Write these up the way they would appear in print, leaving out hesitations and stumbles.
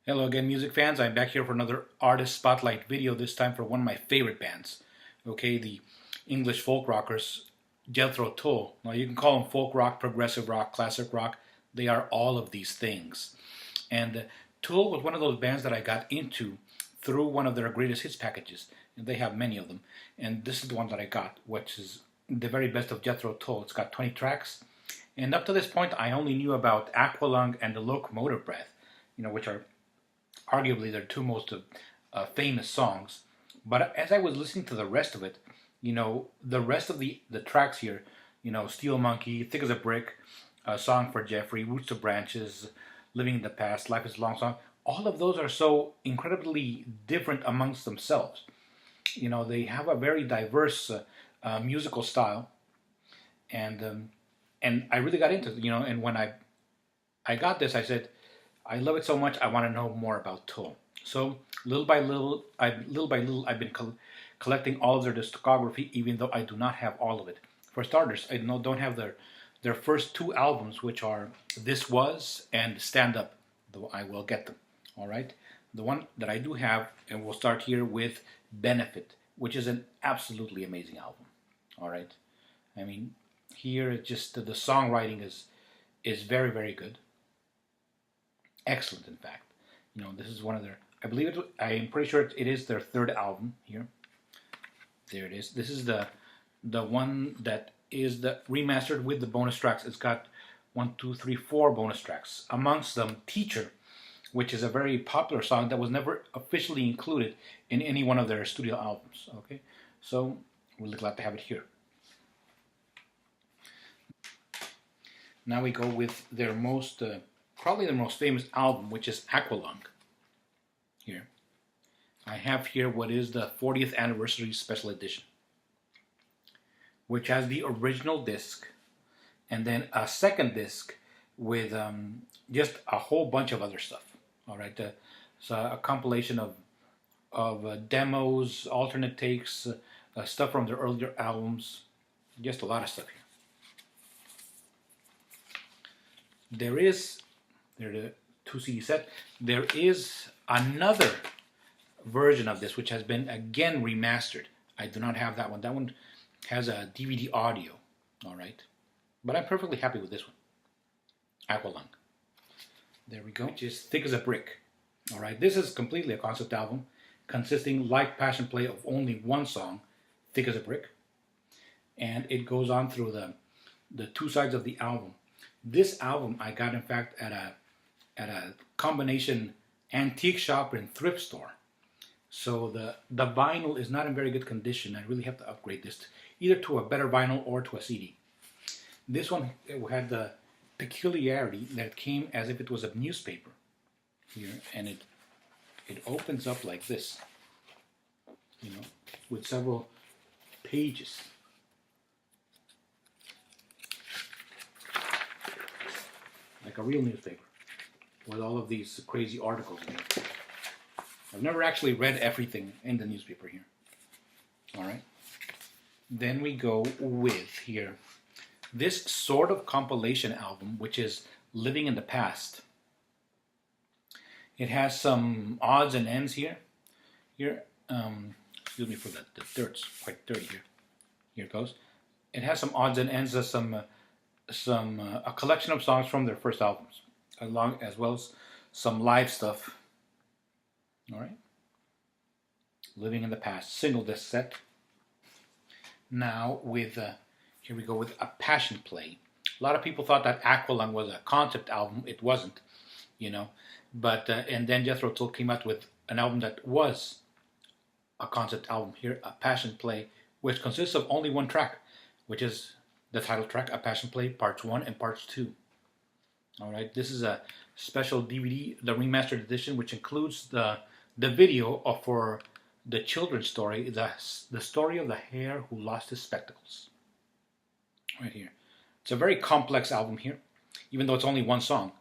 Hello again, music fans. I'm back here for another artist spotlight video, this time for one of my favorite bands. Okay, the English folk rockers, Jethro Tull. Now you can call them folk rock, progressive rock, classic rock. They are all of these things. And Tull was one of those bands that I got into through one of their greatest hits packages. And they have many of them. And this is the one that I got, which is the very best of Jethro Tull. It's got 20 tracks. And up to this point, I only knew about Aqualung and the Locomotive Breath, which are arguably their two most famous songs. But as I was listening to the rest of it, the rest of the tracks here, Steel Monkey, Thick as a Brick, A Song for Jeffrey, Roots to Branches, Living in the Past, Life is a Long Song, all of those are so incredibly different amongst themselves. They have a very diverse musical style, and I really got into it, and when I got this, I said, I love it so much, I want to know more about Tull. So little by little, I've been collecting all of their discography, even though I do not have all of it. For starters, I don't have their first two albums, which are This Was and Stand Up, though I will get them. All right, the one that I do have, and we'll start here with Benefit, which is an absolutely amazing album. All right, I mean, here it's just the songwriting is very, very good. Excellent, in fact. This is one of their, I believe it, I'm pretty sure it is their third album here. There it is. This is the one that is the remastered with the bonus tracks. It's got 4 bonus tracks. Amongst them, Teacher, which is a very popular song that was never officially included in any one of their studio albums. Okay, so really glad to have it here. Now we go with their most probably the most famous album, which is Aqualung. Here, I have here what is the 40th anniversary special edition, which has the original disc, and then a second disc with just a whole bunch of other stuff. All right, it's a compilation of demos, alternate takes, stuff from their earlier albums, just a lot of stuff here. There's the 2 CD set. There is another version of this which has been again remastered. I do not have that one. That one has a DVD audio, all right? But I'm perfectly happy with this one. Aqualung. There we go. Which is Thick as a Brick. All right, this is completely a concept album consisting, like Passion Play, of only one song, Thick as a Brick. And it goes on through the 2 sides of the album. This album I got, in fact, at a combination antique shop and thrift store. So the vinyl is not in very good condition. I really have to upgrade this either to a better vinyl or to a CD. This one, it had the peculiarity that it came as if it was a newspaper here, and it opens up like this, with several pages. Like a real newspaper with all of these crazy articles in it. I've never actually read everything in the newspaper here. All right. Then we go with here this sort of compilation album, which is Living in the Past. It has some odds and ends here. Excuse me for the dirt's quite dirty here. Here it goes. It has some odds and ends of a collection of songs from their first albums, as well as some live stuff. All right. Living in the Past, single disc set. Now with here we go with A Passion Play. A lot of people thought that Aqualung was a concept album. It wasn't, But and then Jethro Tull came out with an album that was a concept album. Here, A Passion Play, which consists of only one track, which is the title track, A Passion Play, Parts 1 and Parts 2. All right, this is a special DVD, the remastered edition, which includes the video for the children's story, the story of the hare who lost his spectacles. Right here. It's a very complex album here, even though it's only one song.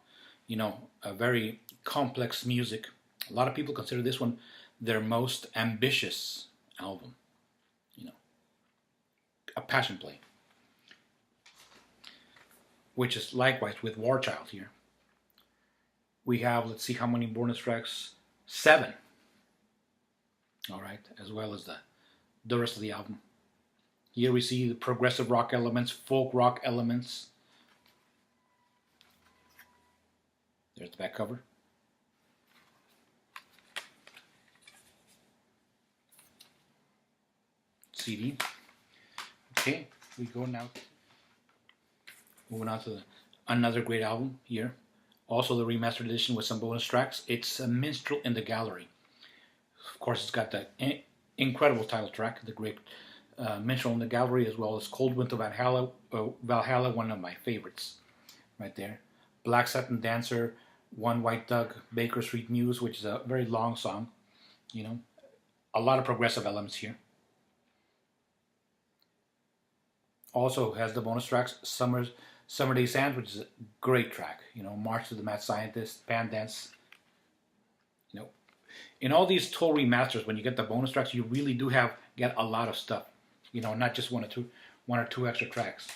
A very complex music. A lot of people consider this one their most ambitious album. A Passion Play, which is likewise with WARCHILD here. we have, let's see how many bonus tracks, 7. All right, as well as the rest of the album. Here we see the progressive rock elements, folk rock elements. There's the back cover. CD. Okay, we go now. Moving on to another great album here. Also the remastered edition with some bonus tracks. It's a Minstrel in the Gallery. Of course, it's got the incredible title track, the great Minstrel in the Gallery, as well as Cold Winter Valhalla, Valhalla, one of my favorites, right there. Black Satin Dancer, One White Duck, Baker Street News, which is a very long song. You know, a lot of progressive elements here. Also has the bonus tracks, Summer Day Sands, which is a great track. You know, March to the Mad Scientist, Pan Dance. You know, in all these Tull remasters, when you get the bonus tracks, you really do get a lot of stuff. You know, not just one or two extra tracks.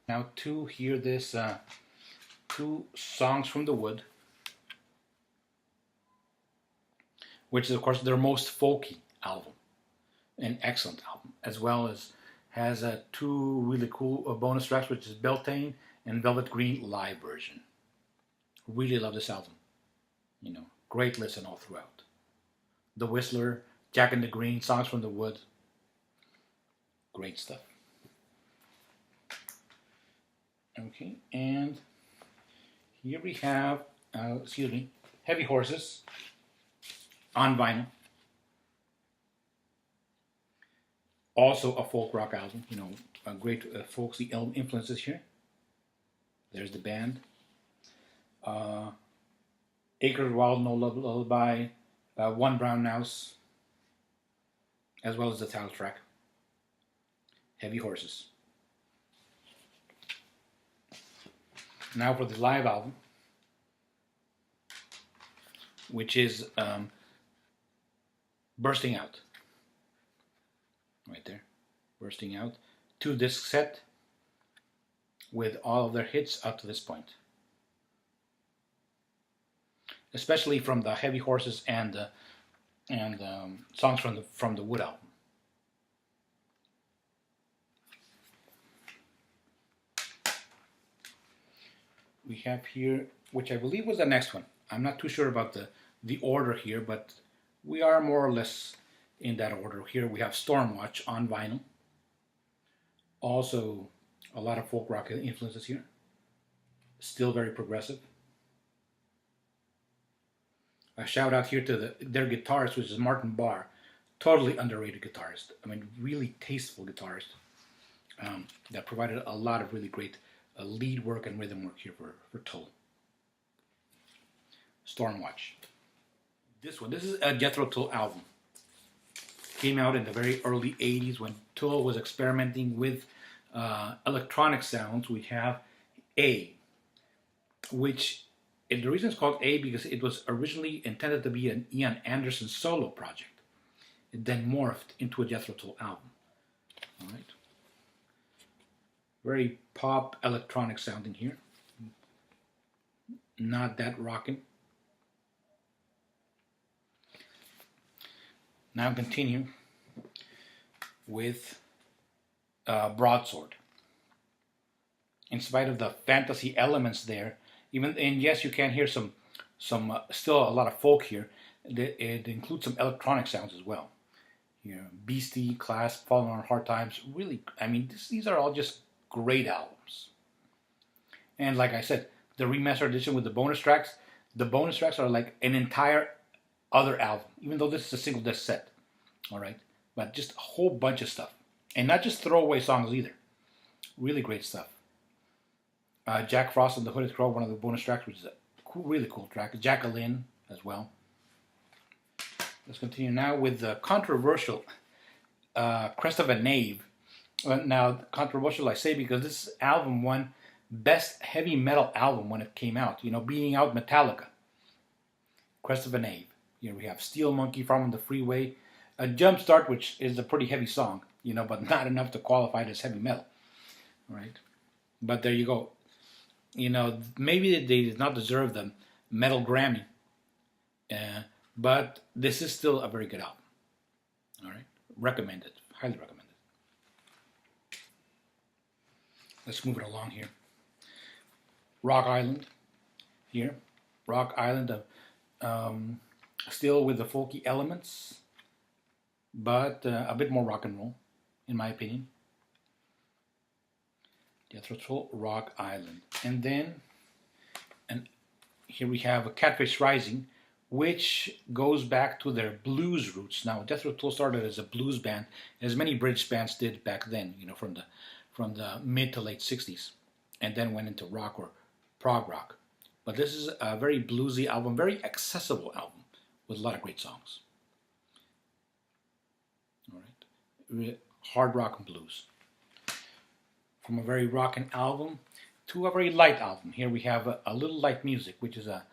Now to hear this, 2 Songs from the Wood, which is of course their most folky album, an excellent album, as well as has 2 really cool bonus tracks, which is Beltane and Velvet Green live version. Really love this album. You know, great listen all throughout. The Whistler, Jack and the Green, Songs from the Wood. Great stuff. Okay, and here we have, Heavy Horses on vinyl. Also a folk rock album, you know, a great folksy influences here. There's the band. Acres Wild, No Lullaby, One Brown Mouse, as well as the title track, Heavy Horses. Now for the live album, which is Bursting Out. Right there, Bursting Out. 2-disc set with all of their hits up to this point. Especially from the Heavy Horses and songs from the Wood album. We have here, which I believe was the next one. I'm not too sure about the order here, but we are more or less in that order. Here we have Stormwatch on vinyl. Also a lot of folk rock influences here. Still very progressive. A shout out here to their guitarist, which is Martin Barr. Totally underrated guitarist. I mean, really tasteful guitarist. That provided a lot of really great lead work and rhythm work here for Tull. Stormwatch. This is a Jethro Tull album. Came out in the very early 80s when Tull was experimenting with electronic sounds. We have A, which the reason it's called A because it was originally intended to be an Ian Anderson solo project. It then morphed into a Jethro Tull album. All right. Very pop electronic sounding here. Not that rockin'. Now continue with Broadsword. In spite of the fantasy elements there, and yes, you can hear some still a lot of folk here. It includes some electronic sounds as well. Here, Beastie, Clasp, Falling on Hard Times. Really, I mean, these are all just great albums. And like I said, the remastered edition with the bonus tracks are like an entire other album, even though this is a single disc set. All right, but just a whole bunch of stuff, and not just throwaway songs either. Really great stuff. Jack Frost and the Hooded Crow, one of the bonus tracks, which is a really cool track. Jacqueline as well. Let's continue now with the controversial Crest of a Knave. Now, controversial I say because this album won Best Heavy Metal Album when it came out. You know, beating out Metallica. Crest of a Knave. Here we have Steel Monkey, From the Freeway. A Jumpstart, which is a pretty heavy song, you know, but not enough to qualify it as heavy metal. All right. But there you go. You know, maybe they did not deserve them Metal Grammy. But this is still a very good album. All right, recommended, highly recommended. Let's move it along here. Rock Island, here. Rock Island, still with the folky elements, but a bit more rock and roll, in my opinion. Jethro Tull, Rock Island. And then, here we have a CATFISH Rising, which goes back to their blues roots. Now, Jethro Tull started as a blues band, as many British bands did back then, you know, from the mid to late 60s, and then went into rock or prog rock. But this is a very bluesy album, very accessible album, with a lot of great songs. All right, hard rock and blues. From a very rockin' album to a very light album. Here we have a Little Light Music, which is a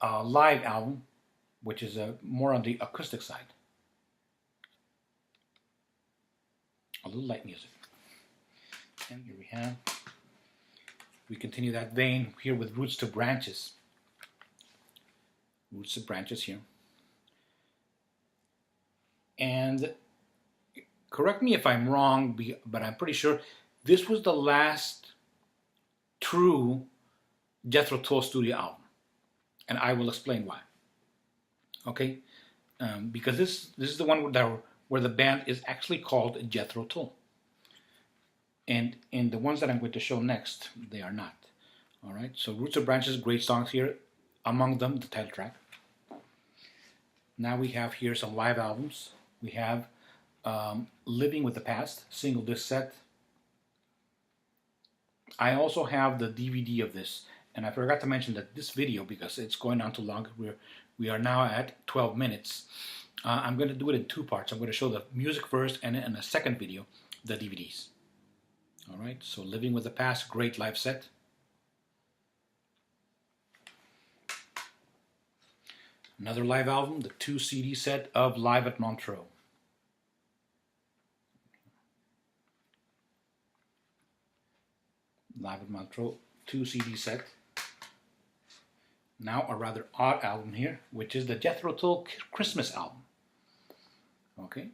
live album, which is more on the acoustic side. A Little Light Music. And here we continue that vein here with Roots to Branches. Roots to Branches here. And correct me if I'm wrong, but I'm pretty sure this was the last true Jethro Tull studio album. And I will explain why. Okay? Because this is the one where the band is actually called Jethro Tull. And in the ones that I'm going to show next, they are not. All right, so Roots of Branches, great songs here. Among them, the title track. Now we have here some live albums. We have Living with the Past, single disc set. I also have the DVD of this. And I forgot to mention that this video, because it's going on too long, we are now at 12 minutes. I'm going to do it in two parts. I'm going to show the music first, and in a second video, the DVDs. All right, so Living with the Past, great live set. Another live album, the 2 CD set of Live at Montreux. Live at Montreux, 2 CD set. Now a rather odd album here, which is the Jethro Tull Christmas album. Okay.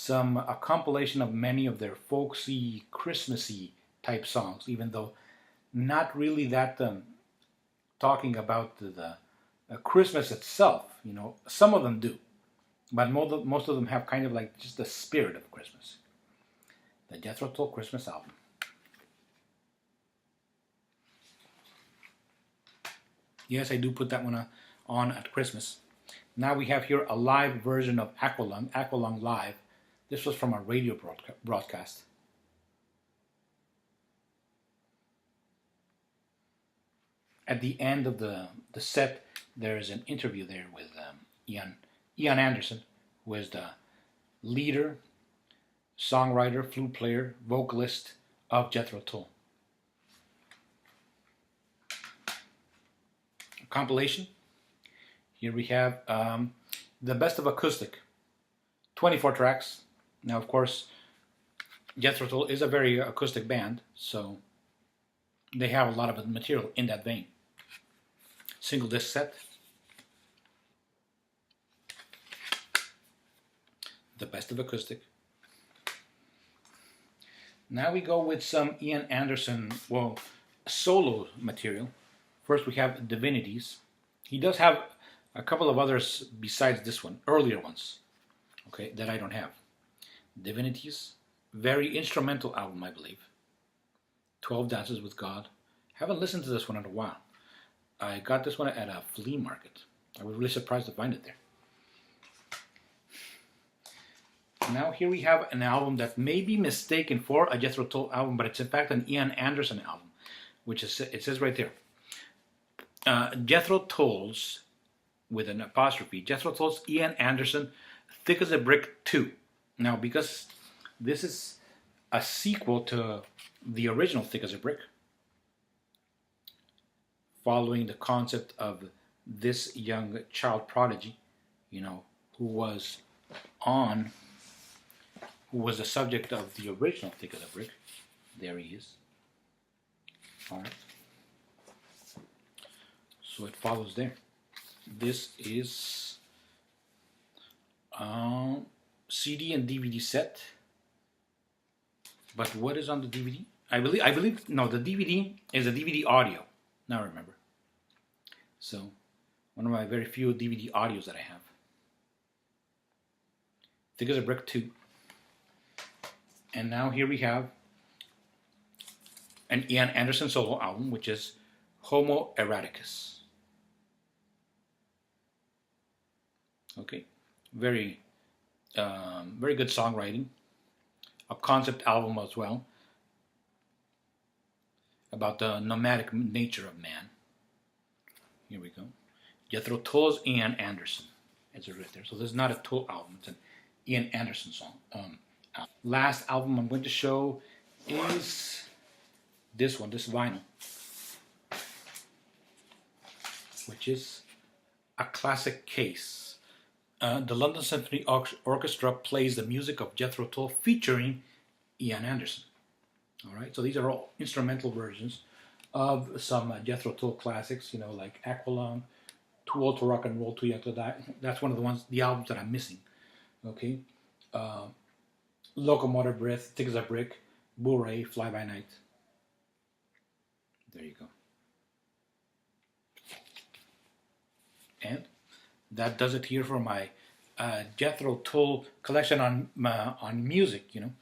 A compilation of many of their folksy, Christmassy type songs, even though not really that talking about the Christmas itself. You know, some of them do, but most of them have kind of like just the spirit of Christmas. The Jethro Tull Christmas album. Yes, I do put that one on at Christmas. Now we have here a live version of AQUALUNG, AQUALUNG Live. This was from a radio broadcast. At the end of the set, there is an interview there with Ian Anderson, who is the leader, songwriter, flute player, vocalist of Jethro Tull. Compilation. Here we have the best of acoustic, 24 tracks. Now, of course, Jethro Tull is a very acoustic band, so they have a lot of material in that vein. Single disc set. The best of acoustic. Now we go with some Ian Anderson, well, solo material. First we have Divinities. He does have a couple of others besides this one, earlier ones, okay, that I don't have. Divinities, very instrumental album, I believe. 12 Dances with God. Haven't listened to this one in a while. I got this one at a flea market. I was really surprised to find it there. Now here we have an album that may be mistaken for a Jethro Tull album, but it's in fact an Ian Anderson album, which is, it says right there, Jethro Tull's, with an apostrophe, Jethro Tull's Ian Anderson, Thick as a Brick 2. Now, because this is a sequel to the original Thick as a Brick, following the concept of this young child prodigy, you know, who was the subject of the original Thick as a Brick. There he is. All right. So it follows there. This is CD and DVD set. But what is on the DVD? I believe no, the DVD is a DVD audio. Now I remember. So one of my very few DVD audios that I have. Thick as a Brick 2. And now here we have an Ian Anderson solo album, which is HOMO ERRATICUS. Okay, very good songwriting. A concept album as well, about the nomadic nature of man. Here we go. Jethro Tull's Ian Anderson. It's right there. So this is not a Tull album. It's an Ian Anderson song. Last album I'm going to show is this one, this vinyl, which is a classic case. The London Symphony Orchestra plays the music of Jethro Tull featuring Ian Anderson. All right, so these are all instrumental versions of some Jethro Tull classics, you know, like AQUALUNG, Too Old to Rock and Roll, Too Young to Die. That's one of the albums that I'm missing. Okay, Locomotive Breath, Thick as a Brick, Bourrée, Fly By Night. There you go. And that does it here for my Jethro Tull collection on music. You know,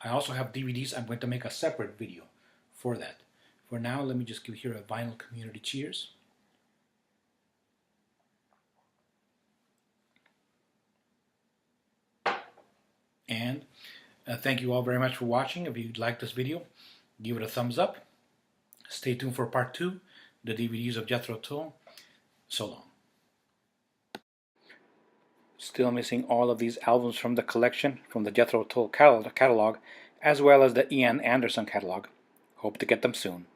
I also have DVDs. I'm going to make a separate video for that. For now, let me just give here a vinyl community cheers. And thank you all very much for watching. If you liked this video, give it a thumbs up. Stay tuned for part 2, the DVDs of Jethro Tull. So long. Still missing all of these albums from the collection, from the Jethro Tull catalog, as well as the Ian Anderson catalog. Hope to get them soon.